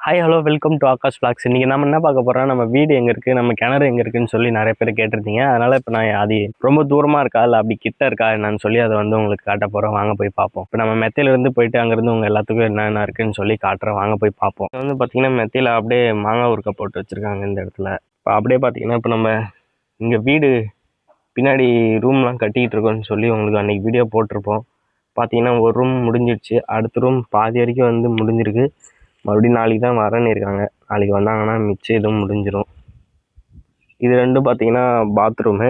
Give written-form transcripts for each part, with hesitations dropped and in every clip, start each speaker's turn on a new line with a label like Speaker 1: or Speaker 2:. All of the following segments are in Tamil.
Speaker 1: Hi hello welcome to Akash vlogs. இன்றைக்கி நம்ம என்ன பார்க்க போகிறோம், நம்ம வீடு எங்கே இருக்குது, நம்ம கிணறு எங்கே இருக்குதுன்னு சொல்லி நிறைய பேர் கேட்டிருந்தீங்க. அதனால் இப்போ நான் அது ரொம்ப தூரமாக இருக்கா இல்லை அப்படி கிட்ட இருக்கா என்னன்னு சொல்லி அதை வந்து உங்களுக்கு காட்ட போகிறோம். வாங்க போய் பார்ப்போம். இப்போ நம்ம மெத்தையிலேருந்து போயிட்டு அங்கேருந்து உங்கள் எல்லாத்துக்கும் என்னென்ன இருக்குதுன்னு சொல்லி காட்டுறோம். வாங்க போய் பார்ப்போம். இப்போ வந்து பார்த்திங்கன்னா மெத்தையில் அப்படியே மாங்காய் உருக்கை போட்டு வச்சுருக்காங்க இந்த இடத்துல. இப்போ அப்படியே பார்த்திங்கன்னா இப்போ நம்ம இங்கே வீடு பின்னாடி ரூம்லாம் கட்டிக்கிட்டு இருக்கோம்னு சொல்லி உங்களுக்கு அன்றைக்கி வீடியோ போட்டிருப்போம். பார்த்திங்கன்னா ஒரு ரூம் முடிஞ்சிடுச்சு, அடுத்த ரூம் பாதி வரைக்கும் வந்து முடிஞ்சிருக்கு. மறுபடியும் நாளைக்கு தான் வரேன்னு இருக்காங்க. நாளைக்கு வந்தாங்கன்னா மிச்சம் இதுவும் முடிஞ்சிடும். இது ரெண்டும் பார்த்திங்கன்னா பாத்ரூமு,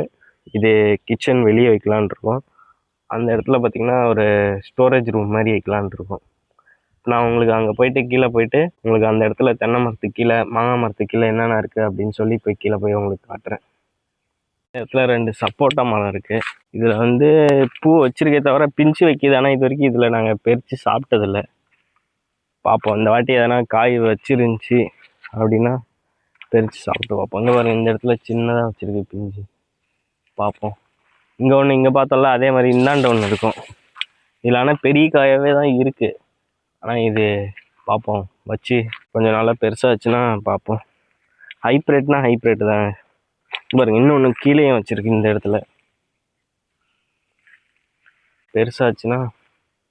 Speaker 1: இது கிச்சன் வெளியே வைக்கலான் இருக்கோம். அந்த இடத்துல பார்த்திங்கன்னா ஒரு ஸ்டோரேஜ் ரூம் மாதிரி வைக்கலான் இருக்கோம். நான் உங்களுக்கு அங்கே போயிட்டு கீழே போயிட்டு உங்களுக்கு அந்த இடத்துல தென்னை மரத்துக்கு கீழே மாங்காய் மரத்துக்கு கீழே என்னென்ன இருக்குது அப்படின்னு சொல்லி போய் கீழே போய் உங்களுக்கு காட்டுறேன். இந்த இடத்துல 2 சப்போட்டா மரம் இருக்குது. இதில் வந்து பூ வச்சுருக்கே தவிர பிஞ்சு வைக்கிது. ஆனால் இது வரைக்கும் இதில் நாங்கள் பறித்து சாப்பிட்டதில்லை. பார்ப்போம், இந்த வாட்டி எதனா காய் வச்சிருந்துச்சி அப்படின்னா பறித்து சாப்பிட்டு பார்ப்போம். இங்கே பாருங்கள், இந்த இடத்துல சின்னதாக வச்சுருக்கு பிஞ்சு. பார்ப்போம். இங்கே ஒன்று இங்கே பார்த்தோம்ல அதே மாதிரி இந்தாண்ட ஒன்று இருக்கும். இதில் ஆனால் பெரிய காயாகவே தான் இருக்குது. ஆனால் இது பார்ப்போம், வச்சு கொஞ்சம் நல்லா பெருசாக வச்சுன்னா பார்ப்போம். ஹைப்ரேட்னா ஹைப்ரேட்டு தான் பாருங்கள். இன்னொன்று கீழேயும் வச்சுருக்கு. இந்த இடத்துல பெருசாச்சுன்னா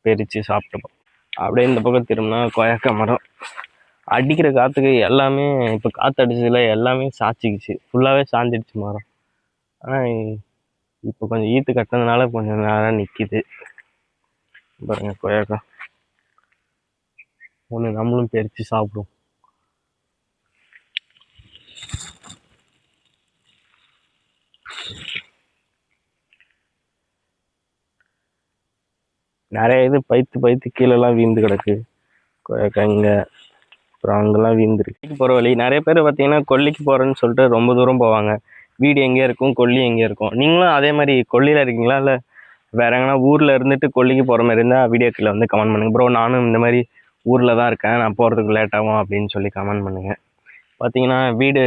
Speaker 1: பறித்து சாப்பிட்டுப்போம். அப்படியே இந்த பக்கம் திரும்பினா கொய்யாக்காய் மரம். அடிக்கிற காற்றுக்கு எல்லாமே இப்போ காற்று அடிச்சதில் எல்லாமே சாய்ச்சிக்கிச்சு, ஃபுல்லாகவே சாஞ்சிடுச்சு மரம். ஆனால் இப்போ கொஞ்சம் ஈத்து கட்டினதுனால கொஞ்சம் நேரம் நிற்கிது. பாருங்கள் கொய்யாக்காய் ஒன்று நம்மளும் பறித்து சாப்பிடுவோம். நிறைய இது பைத்து கீழெல்லாம் வீழ்ந்து கிடக்கு கொய்யாக்காய். இங்கே அப்புறம் அங்கெல்லாம் வீழ்ந்துருக்கு. போகிற வழி நிறைய பேர் பார்த்தீங்கன்னா கொல்லிக்கு போகிறேன்னு சொல்லிட்டு ரொம்ப தூரம் போவாங்க. வீடு எங்கே இருக்கும், கொல்லி எங்கே இருக்கும். நீங்களும் அதே மாதிரி கொல்லியில் இருக்கீங்களா இல்லை வேறு எங்கன்னா ஊரில் இருந்துட்டு கொல்லிக்கு போகிற மாதிரி இருந்தால் வீடியோக்கில் வந்து கமெண்ட் பண்ணுங்கள். ப்ரோ நானும் இந்த மாதிரி ஊரில் தான் இருக்கேன், நான் போகிறதுக்கு லேட் ஆகும் அப்படின்னு சொல்லி கமெண்ட் பண்ணுங்கள். பார்த்தீங்கன்னா வீடு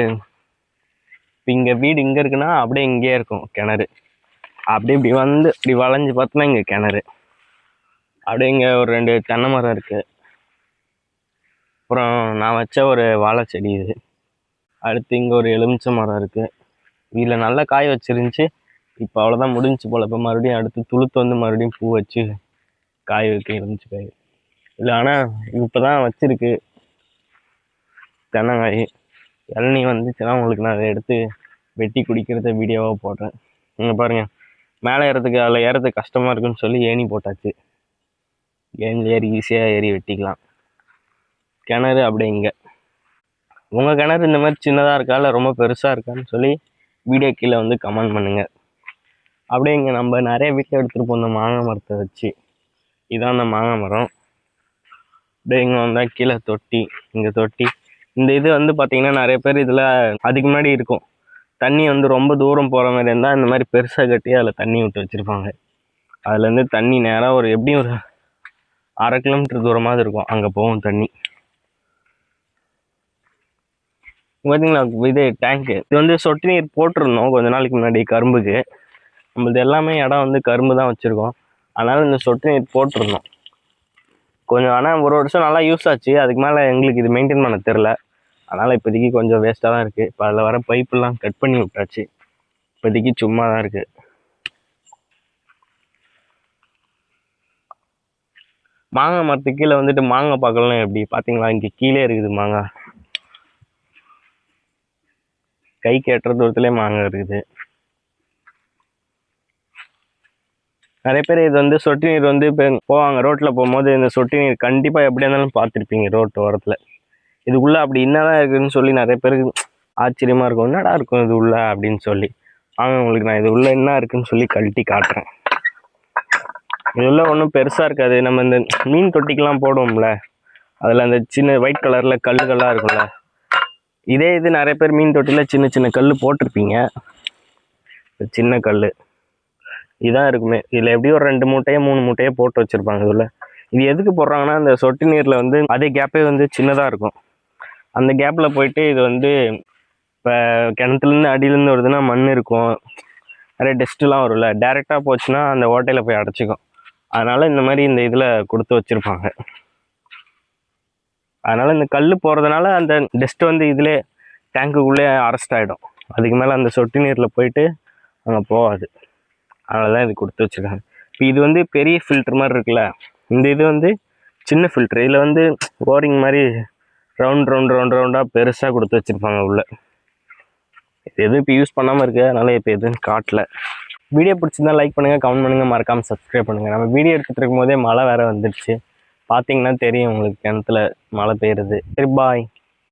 Speaker 1: இப்போ இங்கே வீடு இங்கே இருக்குன்னா அப்படியே இங்கேயே இருக்கும் கிணறு. அப்படியே இப்படி வந்து இப்படி வளைஞ்சு பார்த்தோன்னா இங்கே கிணறு. அப்படியே இங்கே ஒரு 2 தென்னை மரம் இருக்குது. அப்புறம் நான் வச்ச ஒரு வாழை செடி இது. அடுத்து இங்கே ஒரு எலுமிச்சை மரம் இருக்குது. இதில் நல்ல காய் வச்சிருந்துச்சி. இப்போ அவ்வளோதான், முடிஞ்சு போல். இப்போ மறுபடியும் அடுத்து துளுத்து வந்து மறுபடியும் பூ வச்சு காய் வைக்க எலுமிச்சை காய் இல்லை. ஆனால் இப்போ தான் வச்சுருக்கு தென்னங்காய். இளநீ வந்துச்சுன்னா உங்களுக்கு நான் அதை எடுத்து வெட்டி குடிக்கிறத வீடியோவாக போடுறேன். இங்கே பாருங்கள், மேலே ஏறதுக்கு அதில் ஏறதுக்கு கஷ்டமாக இருக்குன்னு சொல்லி ஏணி போட்டாச்சு. ஏணியில் ஏறி ஈஸியாக ஏறி வெட்டிக்கலாம். கிணறு அப்படியே இங்கே. உங்கள் கிணறு இந்த மாதிரி சின்னதாக இருக்கா இல்லை ரொம்ப பெருசாக இருக்கான்னு சொல்லி வீடியோ கீழே வந்து கமெண்ட் பண்ணுங்கள். அப்படியே இங்கே நம்ம நிறைய வீட்டில் எடுத்துகிட்டு போன மாங்காய் மரத்தை வச்சு இதான் அந்த மாங்காய் மரம். அப்படியே இங்கே வந்தால் கீழே தொட்டி, இங்கே தொட்டி. இந்த இது வந்து பார்த்திங்கன்னா நிறைய பேர் இதில் அதுக்கு முன்னாடி இருக்கும் தண்ணி வந்து ரொம்ப தூரம் போகிற மாதிரி இருந்தால் இந்த மாதிரி பெருசாக கட்டி அதில் தண்ணி விட்டு வச்சுருப்பாங்க. அதுலேருந்து தண்ணி நேராக ஒரு எப்படியும் ஒரு 1/2 கிலோமீட்டர் தூரமாக இருக்கும், அங்கே போகும் தண்ணி. பார்த்தீங்களா இது டேங்க்கு. இது வந்து சொட்டு நீர் போட்டிருந்தோம் கொஞ்ச நாளைக்கு முன்னாடி கரும்புக்கு. நம்மளது எல்லாமே இடம் வந்து கரும்பு தான் வச்சுருக்கோம். அதனால் இந்த சொட்டு நீர் போட்டிருந்தோம் கொஞ்சம். ஆனால் ஒரு வருஷம் நல்லா யூஸ் ஆச்சு. அதுக்கு மேலே எங்களுக்கு இது மெயின்டைன் பண்ண தெரில. அதனால் இப்போதைக்கு கொஞ்சம் வேஸ்ட்டாக தான் இருக்குது. இப்போ அதில் வர பைப்புலாம் கட் பண்ணி விட்டாச்சு. இப்போதைக்கு சும்மா தான் இருக்குது. மாங்காய் மரத்துக்கு கீழே வந்துட்டு மாங்காய் பார்க்கலாம். எப்படி பார்த்தீங்களா, இங்கே கீழே இருக்குது மாங்காய். கைக்கு எட்டுற தூரத்துலேயே மாங்காய் இருக்குது. நிறைய பேர் இது வந்து சொட்டு நீர் வந்து இப்போ போவாங்க ரோட்டில் போகும்போது இந்த சொட்டு நீர் கண்டிப்பாக எப்படியா இருந்தாலும் பார்த்துருப்பீங்க ரோட்டு ஓரத்தில். இதுக்குள்ளே அப்படி என்னதான் இருக்குதுன்னு சொல்லி நிறைய பேருக்கு ஆச்சரியமாக இருக்கும், என்னடா இருக்கும் இது உள்ள அப்படின்னு சொல்லி. வாங்க உங்களுக்கு நான் இது உள்ள என்ன இருக்குதுன்னு சொல்லி கழட்டி காட்டுறேன். இது உள்ள ஒன்றும் பெருசாக இருக்காது. நம்ம இந்த மீன் தொட்டிக்கெலாம் போடுவோம்ல, அதில் அந்த சின்ன ஒயிட் கலரில் கல்லுகள்லாம் இருக்கும்ல, இதே இது நிறைய பேர் மீன் தொட்டியில் சின்ன சின்ன கல் போட்டிருப்பீங்க. சின்ன கல் இதான் இருக்குமே. இதில் எப்படியும் ஒரு 2 மூட்டையோ 3 மூட்டையோ போட்டு வச்சுருப்பாங்க. இதில் இது எதுக்கு போடுறாங்கன்னா, இந்த சொட்டு நீரில் வந்து அதே கேப்பே வந்து சின்னதாக இருக்கும். அந்த கேப்பில் போயிட்டு இது வந்து இப்போ கிணத்துலேருந்து அடியிலேருந்து வருதுன்னா மண் இருக்கும், நிறைய டஸ்ட்டுலாம் வரும்ல, டேரெக்டாக போச்சுன்னா அந்த ஓட்டையில் போய் அடைச்சிக்கும். அதனால் இந்த மாதிரி இந்த இதில் கொடுத்து வச்சுருப்பாங்க. அதனால் இந்த கல் போகிறதுனால அந்த டஸ்ட்டு வந்து இதிலே டேங்குக்குள்ளே அரெஸ்ட் ஆகிடும். அதுக்கு மேலே அந்த சொட்டு நீரில் போயிட்டு அங்கே போகாது. அதனால தான் இது கொடுத்து வச்சுருக்காங்க. இப்போ இது வந்து பெரிய ஃபில்ட்ரு மாதிரி இருக்குல்ல, இந்த இது வந்து சின்ன ஃபில்ட்ரு. இதில் வந்து ஓரிங் மாதிரி ரவுண்டாக பெருசாக கொடுத்து வச்சுருப்பாங்க உள்ளே. இது எதுவும் இப்போ யூஸ் பண்ணாமல் இருக்குது, அதனால் இப்போ எதுவும் காட்டல. வீடியோ பிடிச்சிருந்தா லைக் பண்ணுங்கள், கமெண்ட் பண்ணுங்கள், மறக்காமல் சப்ஸ்கிரைப் பண்ணுங்கள். நம்ம வீடியோ எடுத்துகிட்டு இருக்கும்போதே மழை வேறு வந்துடுச்சு. பார்த்தீங்கன்னா தெரியும் உங்களுக்கு, கிணத்துல மழை பெய்யுறது. சரி, பாய்.